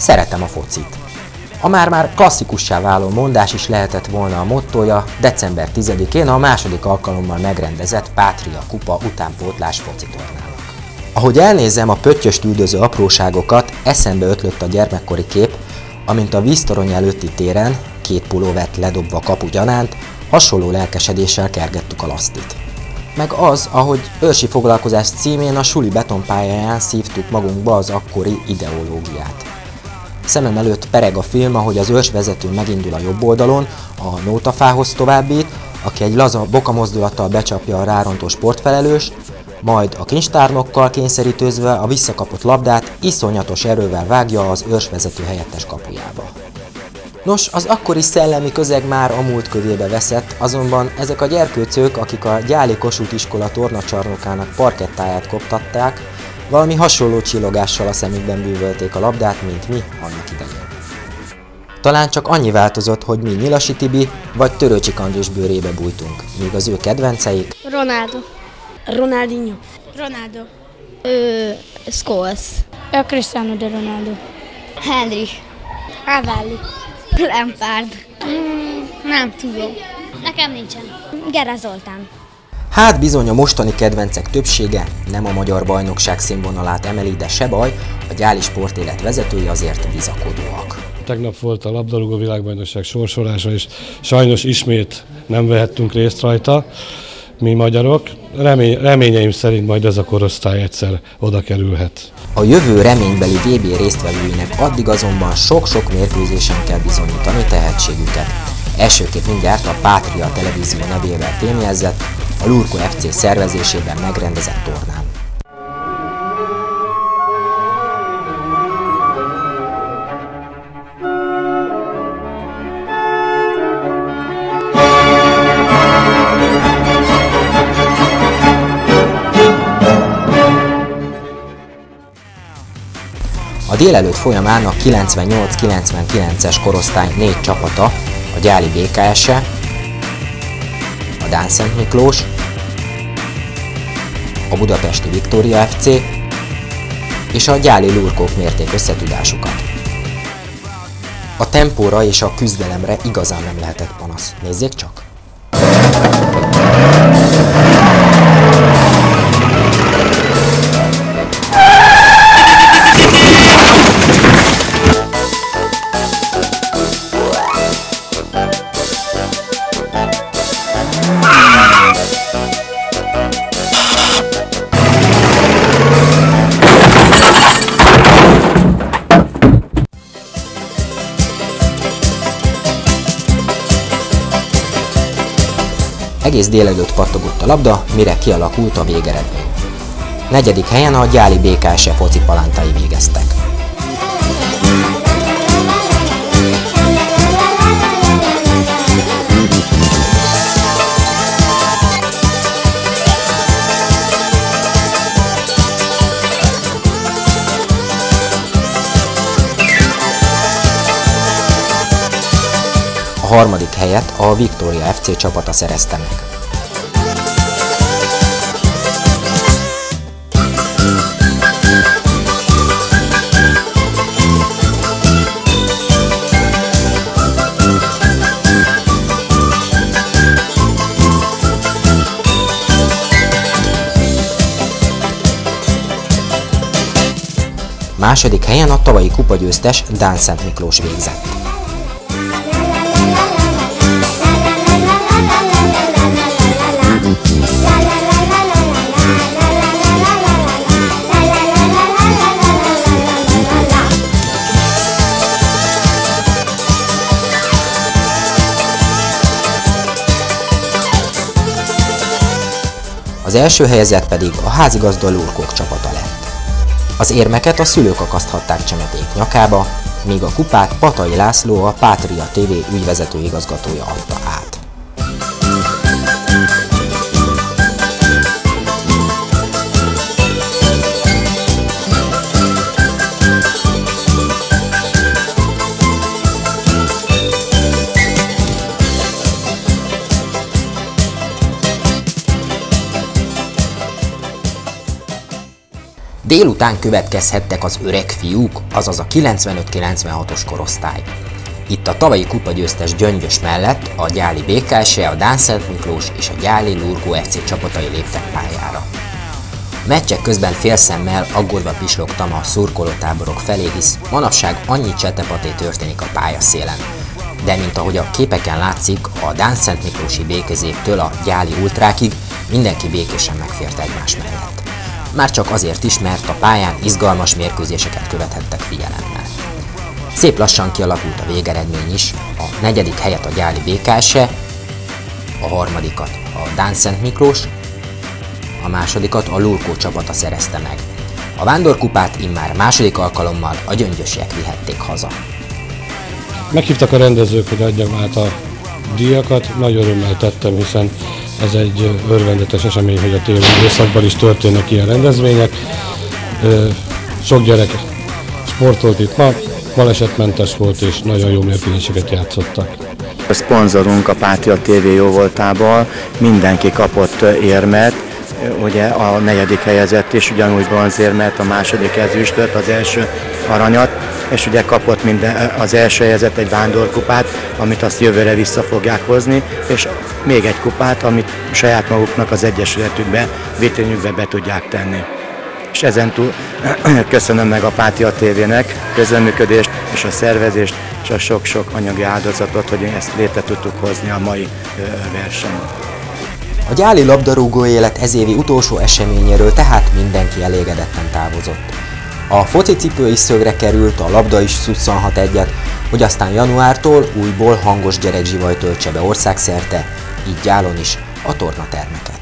Szeretem a focit. A már klasszikussá váló mondás is lehetett volna a mottója december 10-én a második alkalommal megrendezett Pátria Kupa utánpótlás focitornának. Ahogy elnézem a pöttyöst üldöző apróságokat, eszembe ötlött a gyermekkori kép, amint a víztorony előtti téren, 2 pulóvert ledobva kapu gyanánt, hasonló lelkesedéssel kergettük a lasztit. Meg az, ahogy őrsi foglalkozás címén a suli betonpályáján szívtuk magunkba az akkori ideológiát. Szemem előtt pereg a film, ahogy az őrsvezető megindul a jobb oldalon, a nótafához továbbít, aki egy laza bokamozdulattal becsapja a rárontó sportfelelőst, majd a kincstárnokkal kényszerítőzve a visszakapott labdát iszonyatos erővel vágja az őrsvezető helyettes kapujába. Nos, az akkori szellemi közeg már a múlt kövébe veszett, azonban ezek a gyerkőcök, akik a Gyáli Kossuth iskola tornacsarnokának parkettáját koptatták, valami hasonló csillogással a szemükben bűvölték a labdát, mint mi annak idején. Talán csak annyi változott, hogy mi Nyilasi Tibi vagy Törőcsik Andris bőrébe bújtunk, míg az ő kedvenceik Ronaldo. Ronaldinho. Ronaldo. Scholes. Cristiano de Ronaldo. Henry. Ravelli. Lampard. Nem tudom. Nekem nincsen. Gera Zoltán. Hát bizony a mostani kedvencek többsége nem a magyar bajnokság színvonalát emeli, de se baj, a gyáli sportélet vezetői azért bizakodóak. Tegnap volt a labdarúgó világbajnokság sorsolása, és sajnos ismét nem vehettünk részt rajta, mi magyarok. Reményeim szerint majd ez a korosztály egyszer oda kerülhet. A jövő reménybeli VB résztvevőinek addig azonban sok-sok mérkőzésen kell bizonyítani tehetségüket. Elsőként mindjárt a Pátria televízió nevével fémjelzett, a Lurko FC szervezésében megrendezett tornán. A délelőtt folyamán a 98-99-es korosztály 4 csapata, a Gyáli BKS-e, a Dánszent Miklós, a Budapesti Viktória FC és a gyáli lurkók mérték összetudásukat. A tempóra és a küzdelemre igazán nem lehetett panasz. Nézzék csak! Egész délelőtt pattogott a labda, mire kialakult a végeredmény. 4. helyen a Gyáli BKS focipalántai végeztek. A 3. helyet a Viktória FC csapata szerezte meg. Második helyen a tavalyi kupagyőztes Dánszent Miklós végzett. Az első helyezett pedig a házigazda lurkók csapata lett. Az érmeket a szülők akaszthatták csemeték nyakába, míg a kupát Patai László, a Pátria TV ügyvezető igazgatója adta át. Délután következhettek az öreg fiúk, azaz a 95-96-os korosztály. Itt a tavalyi kupagyőztes Gyöngyös mellett a gyáli BKS, a Dánszent Miklós és a gyáli Lurgó FC csapatai léptek pályára. A meccsek közben félszemmel aggódva pislogtam a szurkolótáborok felé, hisz manapság annyi csetepaté történik a pályaszélen. De mint ahogy a képeken látszik, a Dánszent Miklósi békezéktől a gyáli ultrákig mindenki békésen megfért egymás mellett. Már csak azért is, mert a pályán izgalmas mérkőzéseket követhettek figyelemmel. Szép lassan kialakult a végeredmény is, a 4. helyet a gyáli BKS, a 3. a Dánszent Miklós, a 2. a Lurgó csapata szerezte meg. A vándorkupát immár 2. alkalommal a gyöngyösiek vihették haza. Meghívtak a rendezők, hogy adjam át a díjakat, nagy örömmel tettem, hiszen ez egy örvendetes esemény, hogy a téli időszakban is történnek ilyen rendezvények. Sok gyerek sportolt itt ma, balesetmentes volt és nagyon jó mérkőzéseket játszottak. A szponzorunk a Pátria TV jóvoltából mindenki kapott érmet, ugye a 4. helyezett is ugyanúgy bronzérmet, a 2. ezüstöt, az első aranyat, és ugye kapott az első helyezett egy vándorkupát, amit azt jövőre vissza fogják hozni, és még egy kupát, amit saját maguknak az egyesületükbe, vitrínjükbe be tudják tenni. És ezentúl köszönöm meg a Pátria TV-nek közreműködést és a szervezést, és a sok-sok anyagi áldozatot, hogy ezt létre tudtuk hozni a mai versenyt. A gyáli labdarúgó élet ezévi utolsó eseményéről tehát mindenki elégedetten távozott. A focicipő is szögre került, a labda is szusszanhat egyet, hogy aztán januártól újból hangos gyerekzsivaj töltse be országszerte, így Gyálon is a tornatermeket.